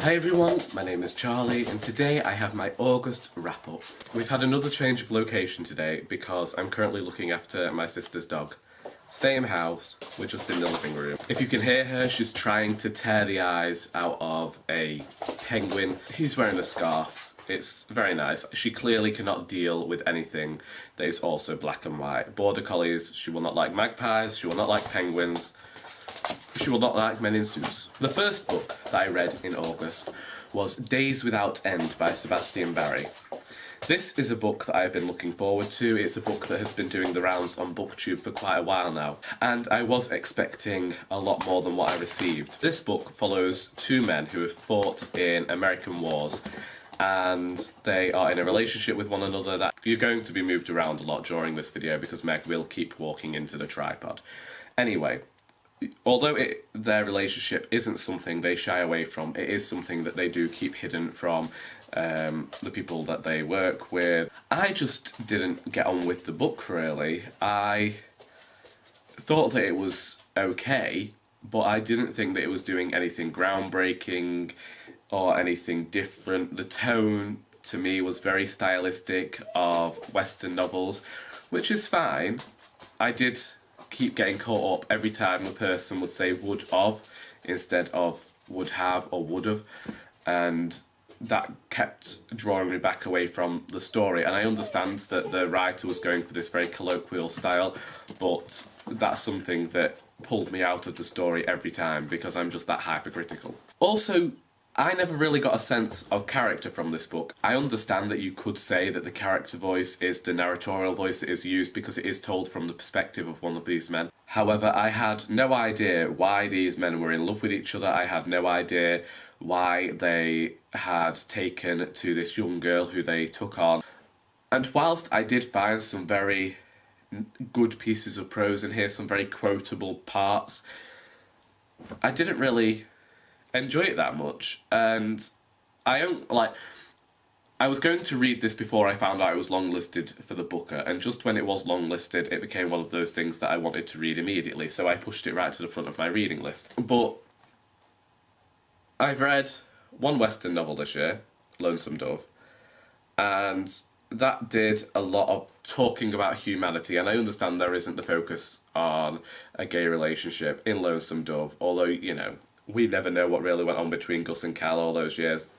Hi everyone, my name is Charlie and today I have my August wrap up. We've had another change of location today because I'm currently looking after my sister's dog. Same house, we're just in the living room. If you can hear her, she's trying to tear the eyes out of a penguin. He's wearing a scarf. It's very nice. She clearly cannot deal with anything that is also black and white. Border collies, she will not like magpies, she will not like penguins. She will not like men in suits. The first book that I read in August was Days Without End by Sebastian Barry. This is a book that I've been looking forward to. It's a book that has been doing the rounds on BookTube for quite a while now, and I was expecting a lot more than what I received. This book follows two men who have fought in American wars, and they are in a relationship with one another that you're going to be moved around a lot during this video because Meg will keep walking into the tripod. Anyway, although their relationship isn't something they shy away from, it is something that they do keep hidden from the people that they work with. I just didn't get on with the book, really. I thought that it was okay, but I didn't think that it was doing anything groundbreaking or anything different. The tone, to me, was very stylistic of Western novels, which is fine. I did keep getting caught up every time the person would say would of instead of would have or would have, and that kept drawing me back away from the story. And I understand that the writer was going for this very colloquial style, but that's something that pulled me out of the story every time because I'm just that hypercritical. Also, I never really got a sense of character from this book. I understand that you could say that the character voice is the narratorial voice that is used because it is told from the perspective of one of these men. However, I had no idea why these men were in love with each other. I had no idea why they had taken to this young girl who they took on. And whilst I did find some very good pieces of prose in here, some very quotable parts, I didn't really enjoy it that much. And I was going to read this before I found out it was longlisted for the Booker, and just when it was longlisted it became one of those things that I wanted to read immediately, so I pushed it right to the front of my reading list. But I've read one Western novel this year, Lonesome Dove, and that did a lot of talking about humanity, and I understand there isn't the focus on a gay relationship in Lonesome Dove, although, you know, we never know what really went on between Gus and Cal all those years.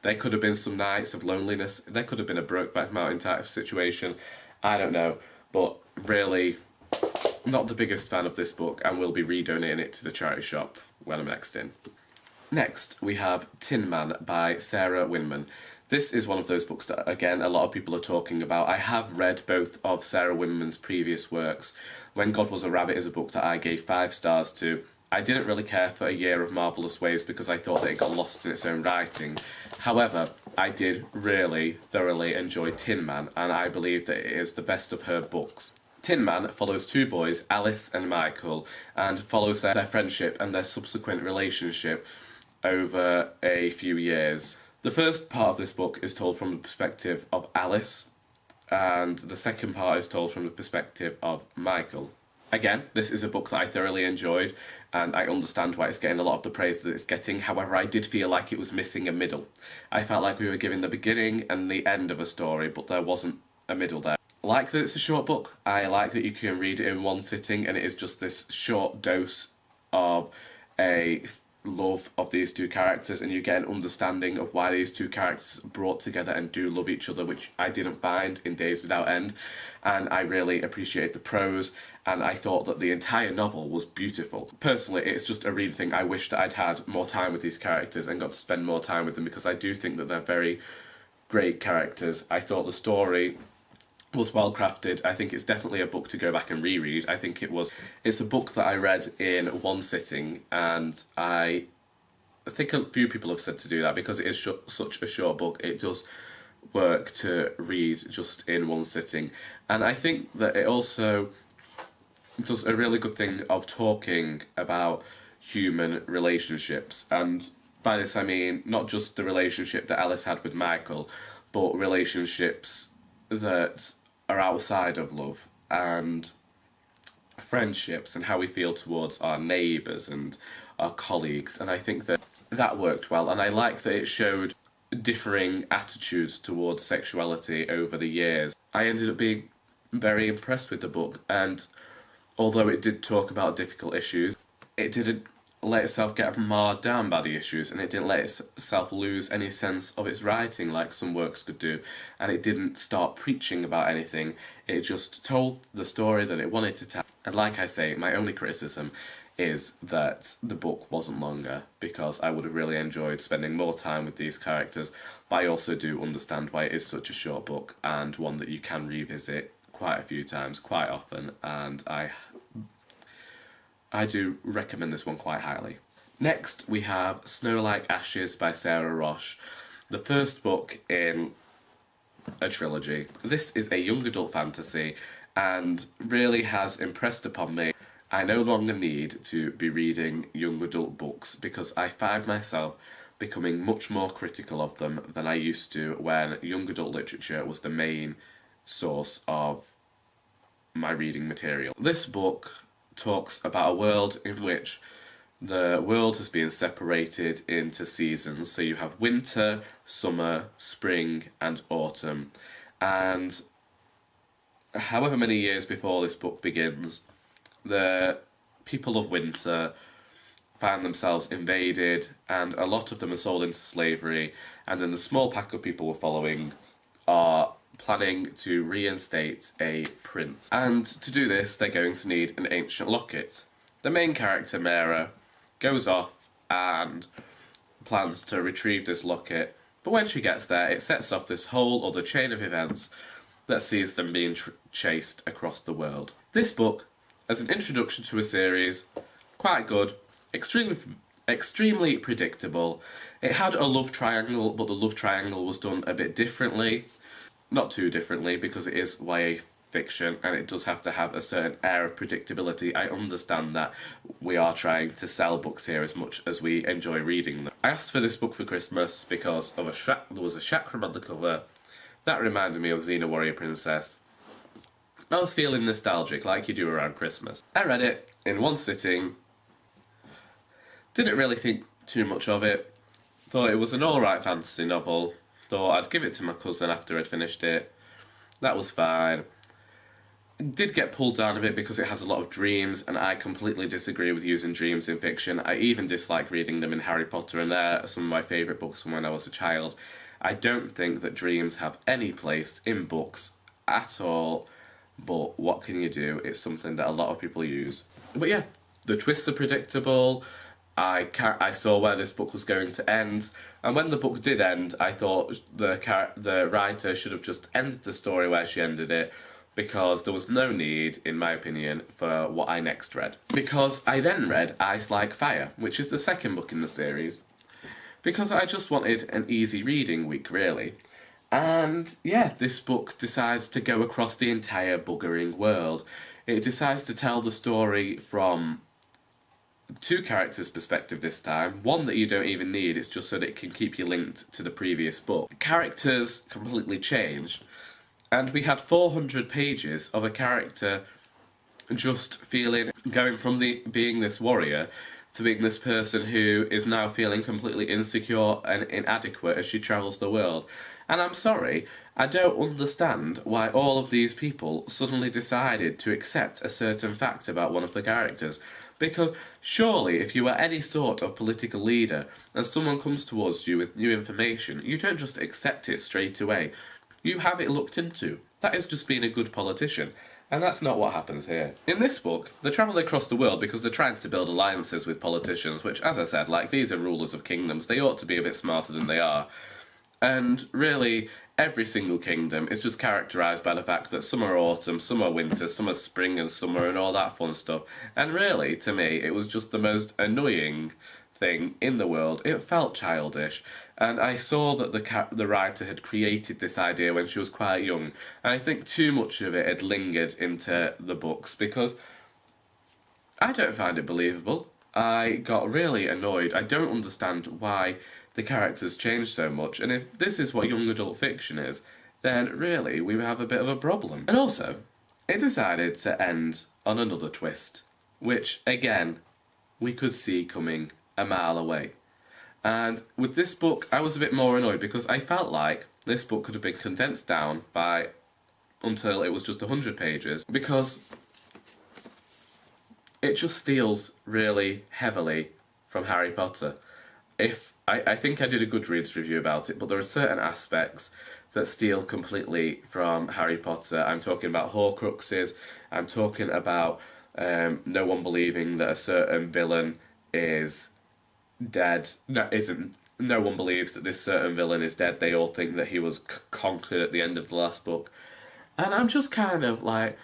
There could have been some nights of loneliness. There could have been a Brokeback Mountain type of situation. I don't know. But really, not the biggest fan of this book, and will be redonating it to the charity shop when I'm next in. Next, we have Tin Man by Sarah Winman. This is one of those books that, again, a lot of people are talking about. I have read both of Sarah Winman's previous works. When God Was a Rabbit is a book that I gave 5 stars to. I didn't really care for A Year of Marvellous Ways because I thought that it got lost in its own writing. However, I did really thoroughly enjoy Tin Man, and I believe that it is the best of her books. Tin Man follows two boys, Alice and Michael, and follows their friendship and their subsequent relationship over a few years. The first part of this book is told from the perspective of Alice, and the second part is told from the perspective of Michael. Again, this is a book that I thoroughly enjoyed, and I understand why it's getting a lot of the praise that it's getting. However, I did feel like it was missing a middle. I felt like we were given the beginning and the end of a story, but there wasn't a middle there. I like that it's a short book. I like that you can read it in one sitting, and it is just this short dose of a love of these two characters, and you get an understanding of why these two characters brought together and do love each other, which I didn't find in Days Without End. And I really appreciate the prose, and I thought that the entire novel was beautiful. Personally, it's just a read thing. I wish that I'd had more time with these characters and got to spend more time with them, because I do think that they're very great characters. I thought the story was well crafted. I think it's definitely a book to go back and reread. I think it's a book that I read in one sitting, and I think a few people have said to do that because it is such a short book. It does work to read just in one sitting, and I think that it also does a really good thing of talking about human relationships, and by this I mean not just the relationship that Alice had with Michael, but relationships that are outside of love, and friendships, and how we feel towards our neighbours and our colleagues. And I think that that worked well, and I like that it showed differing attitudes towards sexuality over the years. I ended up being very impressed with the book, and although it did talk about difficult issues, it didn't let itself get marred down by the issues, and it didn't let itself lose any sense of its writing like some works could do, and it didn't start preaching about anything. It just told the story that it wanted to tell. And like I say, my only criticism is that the book wasn't longer, because I would have really enjoyed spending more time with these characters, but I also do understand why it is such a short book, and one that you can revisit quite a few times, quite often, and I do recommend this one quite highly. Next, we have Snow Like Ashes by Sarah Roche, the first book in a trilogy. This is a young adult fantasy and really has impressed upon me. I no longer need to be reading young adult books because I find myself becoming much more critical of them than I used to when young adult literature was the main source of my reading material. This book talks about a world in which the world has been separated into seasons. So you have winter, summer, spring, and autumn. And however many years before this book begins, the people of winter find themselves invaded, and a lot of them are sold into slavery, and then the small pack of people we're following are planning to reinstate a prince. And to do this, they're going to need an ancient locket. The main character, Mera, goes off and plans to retrieve this locket, but when she gets there, it sets off this whole other chain of events that sees them being chased across the world. This book, as an introduction to a series, quite good, extremely predictable. It had a love triangle, but the love triangle was done a bit differently. Not too differently, because it is YA fiction and it does have to have a certain air of predictability. I understand that we are trying to sell books here as much as we enjoy reading them. I asked for this book for Christmas because of there was a chakram on the cover that reminded me of Xena Warrior Princess. I was feeling nostalgic like you do around Christmas. I read it in one sitting, didn't really think too much of it, thought it was an alright fantasy novel. Thought I'd give it to my cousin after I'd finished it. That was fine. Did get pulled down a bit because it has a lot of dreams, and I completely disagree with using dreams in fiction. I even dislike reading them in Harry Potter, and they're some of my favourite books from when I was a child. I don't think that dreams have any place in books at all, but what can you do? It's something that a lot of people use. But yeah, the twists are predictable. I saw where this book was going to end, and when the book did end, I thought the writer should have just ended the story where she ended it, because there was no need, in my opinion, for what I next read. Because I then read Ice Like Fire, which is the second book in the series, because I just wanted an easy reading week, really. And yeah, this book decides to go across the entire buggering world. It decides to tell the story from two characters' perspective this time. One that you don't even need, it's just so that it can keep you linked to the previous book. Characters completely changed, and we had 400 pages of a character just going from being this warrior to being this person who is now feeling completely insecure and inadequate as she travels the world. And I'm sorry, I don't understand why all of these people suddenly decided to accept a certain fact about one of the characters. Because surely, if you are any sort of political leader and someone comes towards you with new information, you don't just accept it straight away. You have it looked into. That is just being a good politician. And that's not what happens here. In this book, they travel across the world because they're trying to build alliances with politicians, which, as I said, like, these are rulers of kingdoms. They ought to be a bit smarter than they are. And really, every single kingdom is just characterised by the fact that some are autumn, some are winter, some are spring and summer and all that fun stuff. And really, to me, it was just the most annoying thing in the world. It felt childish. And I saw that the writer had created this idea when she was quite young. And I think too much of it had lingered into the books because I don't find it believable. I got really annoyed. I don't understand why the characters changed so much. And if this is what young adult fiction is, then really we have a bit of a problem. And also, it decided to end on another twist, which, again, we could see coming a mile away. And with this book, I was a bit more annoyed because I felt like this book could have been condensed down by until it was just 100 pages, because it just steals really heavily from Harry Potter. I think I did a Goodreads review about it, but there are certain aspects that steal completely from Harry Potter. I'm talking about Horcruxes, I'm talking about no one believing that a certain villain is dead. No, isn't. No one believes that this certain villain is dead. They all think that he was conquered at the end of the last book. And I'm just kind of like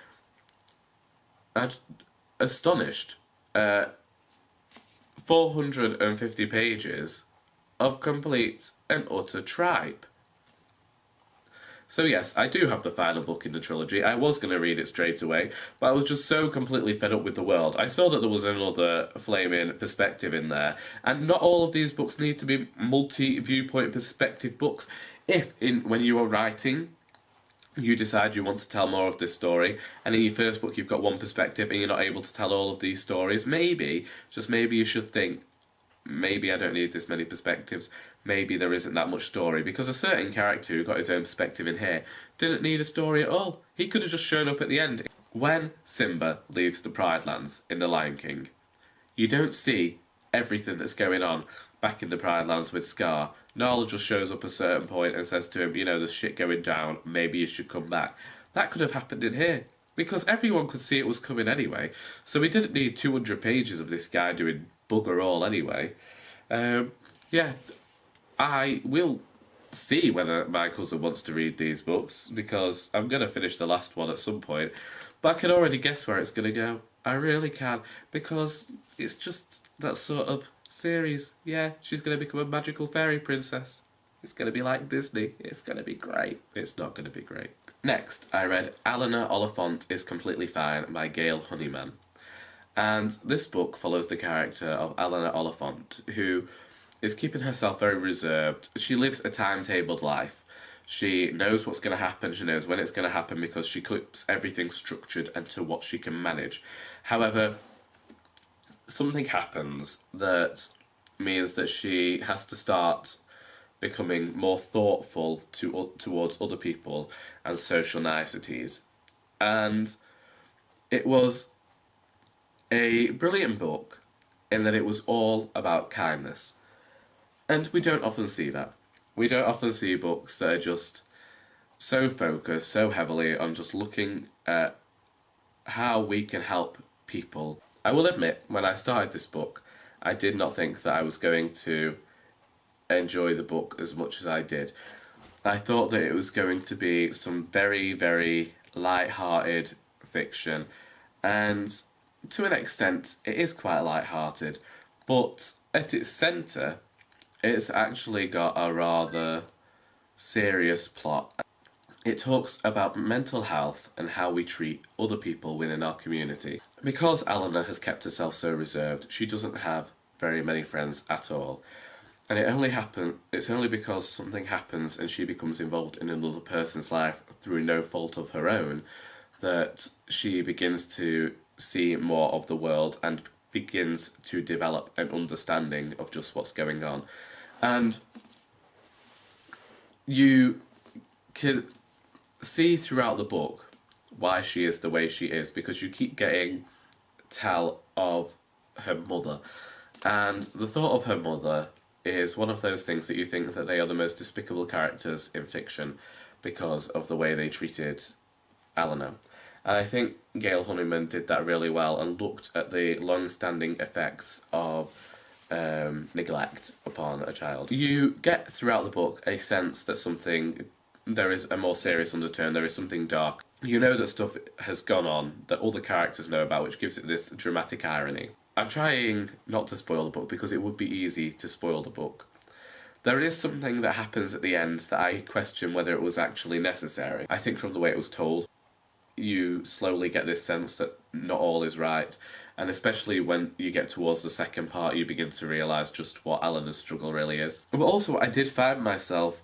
astonished. 450 pages of complete and utter tripe. So yes, I do have the final book in the trilogy. I was going to read it straight away, but I was just so completely fed up with the world. I saw that there was another flaming perspective in there, and not all of these books need to be multi-viewpoint perspective books. If, when you are writing, you decide you want to tell more of this story, and in your first book you've got one perspective and you're not able to tell all of these stories, maybe, just maybe you should think, maybe I don't need this many perspectives, maybe there isn't that much story, because a certain character who got his own perspective in here didn't need a story at all. He could have just shown up at the end. When Simba leaves the Pride Lands in The Lion King, you don't see everything that's going on back in the Pride Lands with Scar. Nala just shows up at a certain point and says to him, you know, there's shit going down, maybe you should come back. That could have happened in here, because everyone could see it was coming anyway, so we didn't need 200 pages of this guy doing bugger all anyway. Yeah, I will see whether my cousin wants to read these books, because I'm going to finish the last one at some point, but I can already guess where it's going to go. I really can, because it's just that sort of series. Yeah, she's going to become a magical fairy princess. It's going to be like Disney. It's going to be great. It's not going to be great. Next, I read Eleanor Oliphant is Completely Fine by Gail Honeyman. And this book follows the character of Eleanor Oliphant, who is keeping herself very reserved. She lives a timetabled life. She knows what's going to happen, she knows when it's going to happen, because she keeps everything structured and to what she can manage. However, something happens that means that she has to start becoming more thoughtful towards other people and social niceties. And it was a brilliant book in that it was all about kindness. And we don't often see that. We don't often see books that are just so focused, so heavily on just looking at how we can help people. I will admit, when I started this book, I did not think that I was going to enjoy the book as much as I did. I thought that it was going to be some very, very light-hearted fiction, and to an extent it is quite light-hearted, but at its centre it's actually got a rather serious plot. It talks about mental health and how we treat other people within our community. Because Eleanor has kept herself so reserved, she doesn't have very many friends at all. And it's only because something happens and she becomes involved in another person's life through no fault of her own that she begins to see more of the world and begins to develop an understanding of just what's going on. And you can see throughout the book why she is the way she is, because you keep getting tell of her mother. And the thought of her mother is one of those things that you think that they are the most despicable characters in fiction because of the way they treated Eleanor. And I think Gail Honeyman did that really well and looked at the long-standing effects of neglect upon a child. You get throughout the book a sense that there is a more serious undertone, there is something dark. You know that stuff has gone on that all the characters know about, which gives it this dramatic irony. I'm trying not to spoil the book because it would be easy to spoil the book. There is something that happens at the end that I question whether it was actually necessary. I think from the way it was told, you slowly get this sense that not all is right, and especially when you get towards the second part, you begin to realise just what Eleanor's struggle really is. But also, I did find myself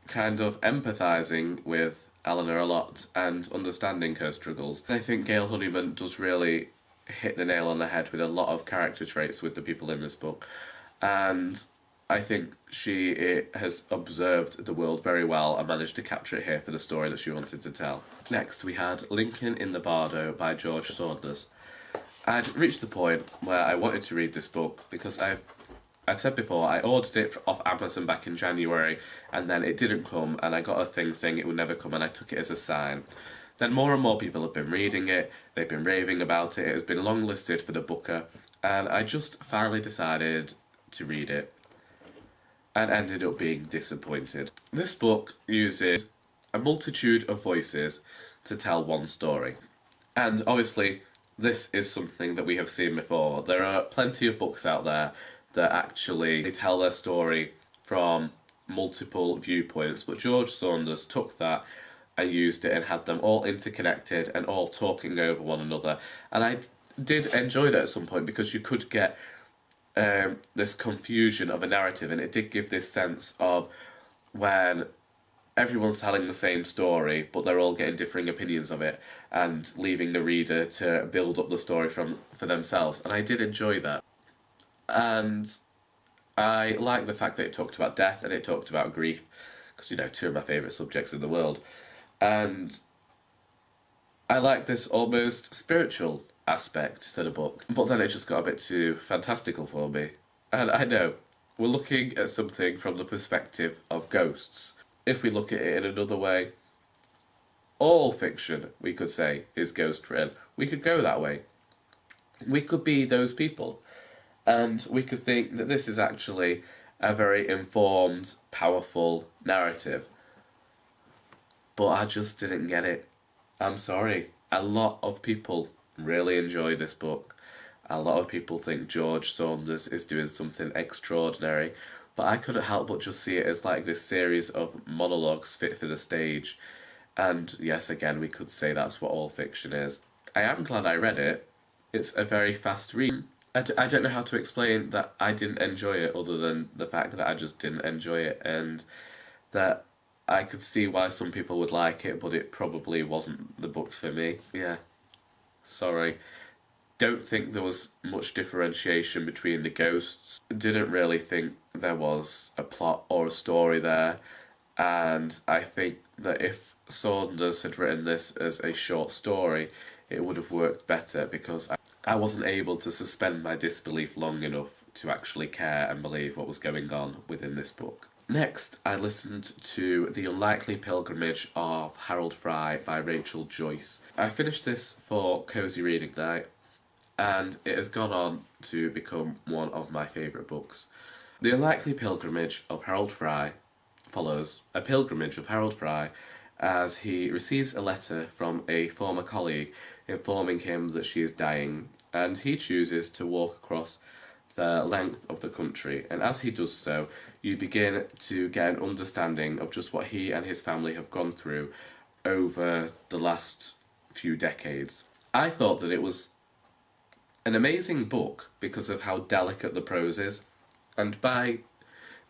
kind of empathising with Eleanor a lot and understanding her struggles. I think Gail Honeyman does really hit the nail on the head with a lot of character traits with the people in this book, and I think she has observed the world very well and managed to capture it here for the story that she wanted to tell. Next, we had Lincoln in the Bardo by George Saunders. I'd reached the point where I wanted to read this book because I've said before, I ordered it off Amazon back in January, and then it didn't come, and I got a thing saying it would never come, and I took it as a sign. Then more and more people have been reading it, they've been raving about it, it has been longlisted for the Booker, and I just finally decided to read it, and ended up being disappointed. This book uses a multitude of voices to tell one story, and obviously this is something that we have seen before. There are plenty of books out there that actually tell their story from multiple viewpoints, but George Saunders took that and used it and had them all interconnected and all talking over one another. And I did enjoy that at some point because you could get this confusion of a narrative, and it did give this sense of when everyone's telling the same story but they're all getting differing opinions of it and leaving the reader to build up the story for themselves, and I did enjoy that. And I like the fact that it talked about death and it talked about grief, because, you know, two of my favourite subjects in the world. And I like this almost spiritual aspect to the book, but then it just got a bit too fantastical for me. And I know, we're looking at something from the perspective of ghosts. If we look at it in another way, all fiction, we could say, is ghost-written. We could go that way. We could be those people. And we could think that this is actually a very informed, powerful narrative. But I just didn't get it. I'm sorry. A lot of people really enjoy this book. A lot of people think George Saunders is doing something extraordinary. But I couldn't help but just see it as like this series of monologues fit for the stage. And yes, again, we could say that's what all fiction is. I am glad I read it. It's a very fast read. I don't know how to explain that I didn't enjoy it, other than the fact that I just didn't enjoy it, and that I could see why some people would like it, but it probably wasn't the book for me. Yeah, sorry. Don't think there was much differentiation between the ghosts. Didn't really think there was a plot or a story there, and I think that if Saunders had written this as a short story, it would have worked better, because I wasn't able to suspend my disbelief long enough to actually care and believe what was going on within this book. Next, I listened to The Unlikely Pilgrimage of Harold Frey by Rachel Joyce. I finished this for Cozy Reading Night, and it has gone on to become one of my favourite books. The Unlikely Pilgrimage of Harold Frey follows a pilgrimage of Harold Frey as he receives a letter from a former colleague informing him that she is dying, and he chooses to walk across the length of the country. And as he does so, you begin to get an understanding of just what he and his family have gone through over the last few decades. I thought that it was an amazing book because of how delicate the prose is, and by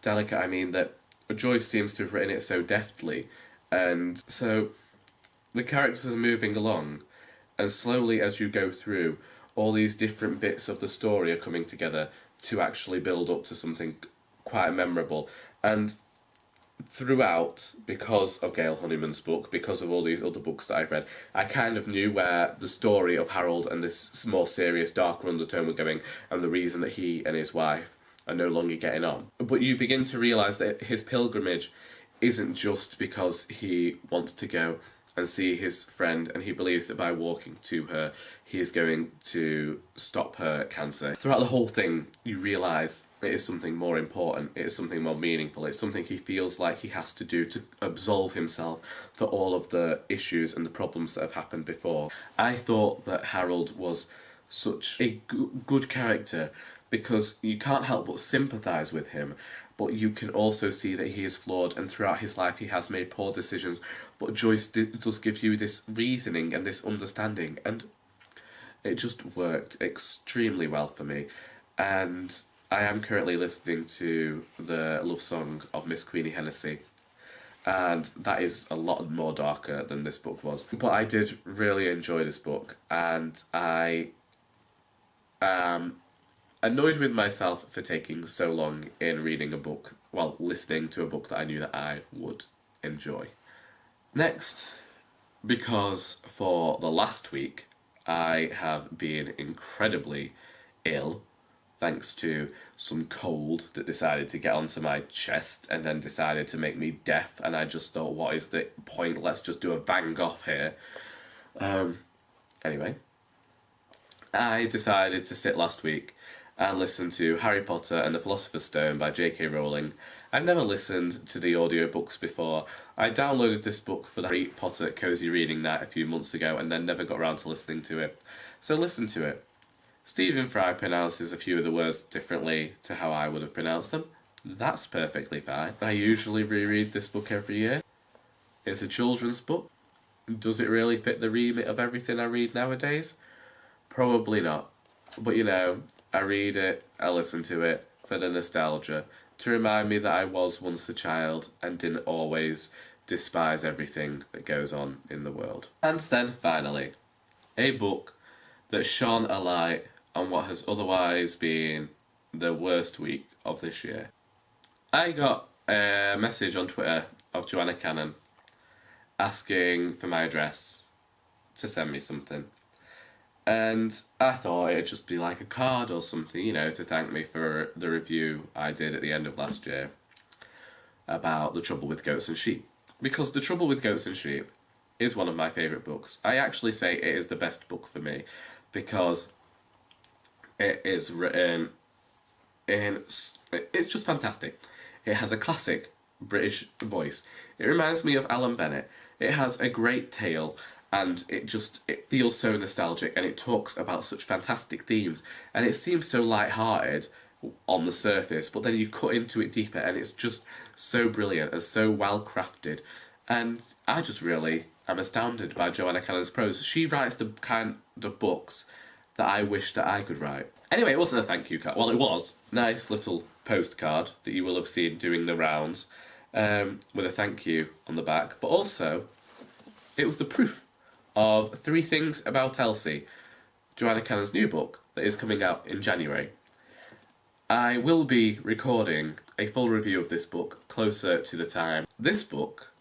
delicate I mean that Joyce seems to have written it so deftly, and so the characters are moving along, and slowly as you go through, all these different bits of the story are coming together to actually build up to something quite memorable. And throughout, because of Gail Honeyman's book, because of all these other books that I've read, I kind of knew where the story of Harold and this more serious, darker undertone were going, and the reason that he and his wife are no longer getting on. But you begin to realise that his pilgrimage isn't just because he wants to go and see his friend, and he believes that by walking to her, he is going to stop her cancer. Throughout the whole thing, you realise it is something more important, it is something more meaningful, it's something he feels like he has to do to absolve himself for all of the issues and the problems that have happened before. I thought that Harold was such a good character because you can't help but sympathise with him, but you can also see that he is flawed, and throughout his life he has made poor decisions, but Joyce does give you this reasoning and this understanding, and it just worked extremely well for me. And I am currently listening to the love song of Miss Queenie Hennessy, and that is a lot more darker than this book was. But I did really enjoy this book, and I am annoyed with myself for taking so long in reading a book, well, listening to a book that I knew that I would enjoy. Next, because for the last week I have been incredibly ill, thanks to some cold that decided to get onto my chest and then decided to make me deaf, and I just thought, what is the point? Let's just do a bang off here. Anyway, I decided to sit last week and listen to Harry Potter and the Philosopher's Stone by J.K. Rowling. I've never listened to the audiobooks before. I downloaded this book for the Harry Potter Cozy Reading Night a few months ago and then never got around to listening to it. So listen to it. Stephen Fry pronounces a few of the words differently to how I would have pronounced them. That's perfectly fine. I usually reread this book every year. It's a children's book. Does it really fit the remit of everything I read nowadays? Probably not. But you know, I read it, I listen to it for the nostalgia, to remind me that I was once a child and didn't always despise everything that goes on in the world. And then finally, a book that shone a light on what has otherwise been the worst week of this year. I got a message on Twitter of Joanna Cannon asking for my address to send me something. And I thought it'd just be like a card or something, you know, to thank me for the review I did at the end of last year about The Trouble with Goats and Sheep. Because The Trouble with Goats and Sheep is one of my favourite books. I actually say it is the best book for me because it is written in... It's just fantastic. It has a classic British voice. It reminds me of Alan Bennett. It has a great tale, and it feels so nostalgic, and it talks about such fantastic themes, and it seems so light-hearted on the surface, but then you cut into it deeper and it's just so brilliant and so well crafted. And I just really am astounded by Joanna Cannon's prose. She writes the kind of books that I wish that I could write. Anyway, it wasn't a thank you card. Well, it was. Nice little postcard that you will have seen doing the rounds, with a thank you on the back, but also it was the proof of 3 Things About Elsie, Joanna Cannon's new book that is coming out in January. I will be recording a full review of this book closer to the time. This book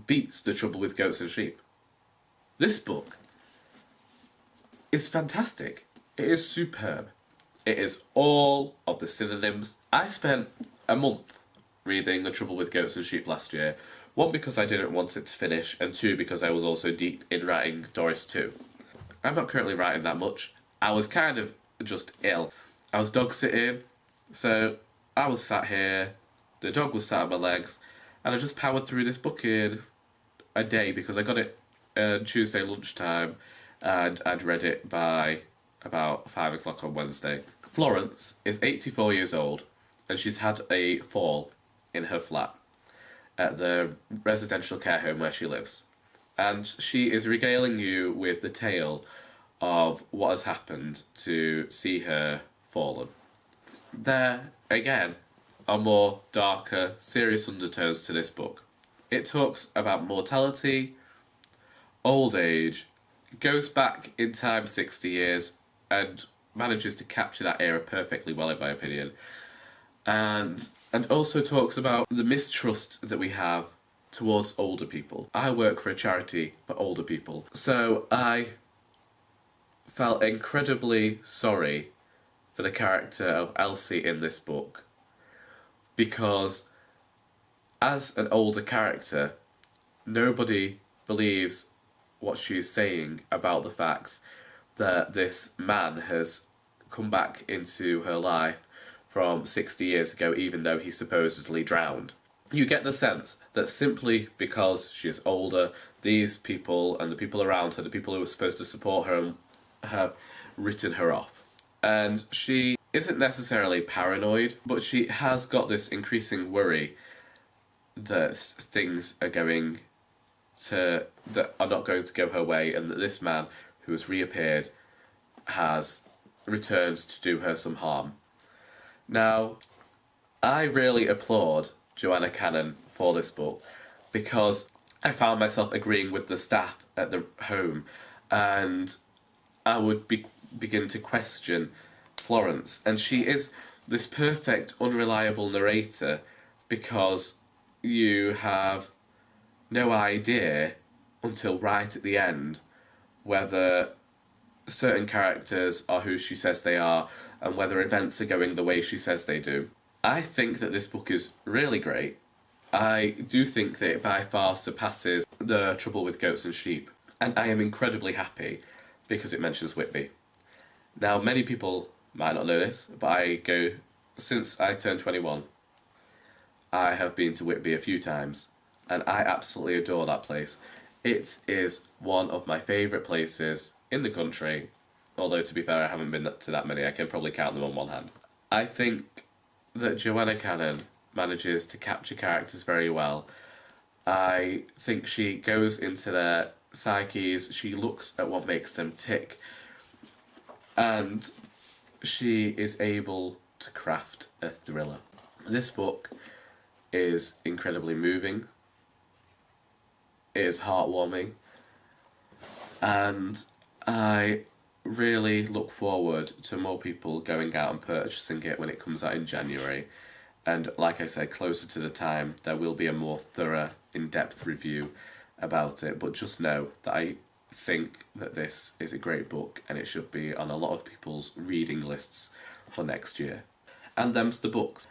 beats The Trouble with Goats and Sheep. This book is fantastic. It is superb. It is all of the synonyms. I spent a month reading The Trouble with Goats and Sheep last year. 1, because I didn't want it to finish, and 2, because I was also deep in writing Doris 2. I'm not currently writing that much. I was kind of just ill. I was dog sitting, so I was sat here, the dog was sat on my legs, and I just powered through this book in a day because I got it Tuesday lunchtime and I'd read it by about 5 o'clock on Wednesday. Florence is 84 years old and she's had a fall in her flat at the residential care home where she lives. And she is regaling you with the tale of what has happened to see her fallen. There, again, are more darker, serious undertones to this book. It talks about mortality, old age, goes back in time 60 years, and manages to capture that era perfectly well, in my opinion. And also talks about the mistrust that we have towards older people. I work for a charity for older people, so I felt incredibly sorry for the character of Elsie in this book, because as an older character, nobody believes what she's saying about the fact that this man has come back into her life from 60 years ago, even though he supposedly drowned. You get the sense that simply because she is older, these people and the people around her, the people who were supposed to support her, have written her off. And she isn't necessarily paranoid, but she has got this increasing worry that things are not going to go her way, and that this man who has reappeared has returned to do her some harm. Now, I really applaud Joanna Cannon for this book, because I found myself agreeing with the staff at the home, and I would begin to question Florence, and she is this perfect, unreliable narrator because you have no idea until right at the end whether certain characters are who she says they are and whether events are going the way she says they do. I think that this book is really great. I do think that it by far surpasses The Trouble with Goats and Sheep, and I am incredibly happy because it mentions Whitby. Now, many people might not know this, but since I turned 21, I have been to Whitby a few times, and I absolutely adore that place. It is one of my favourite places in the country, although to be fair I haven't been to that many, I can probably count them on one hand. I think that Joanna Cannon manages to capture characters very well. I think she goes into their psyches, she looks at what makes them tick, and she is able to craft a thriller. This book is incredibly moving, it is heartwarming, and I really look forward to more people going out and purchasing it when it comes out in January. And like I said, closer to the time, there will be a more thorough, in-depth review about it. But just know that I think that this is a great book and it should be on a lot of people's reading lists for next year. And them's the books.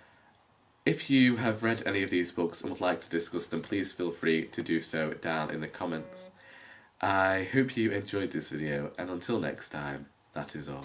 If you have read any of these books and would like to discuss them, please feel free to do so down in the comments. I hope you enjoyed this video, and until next time, that is all.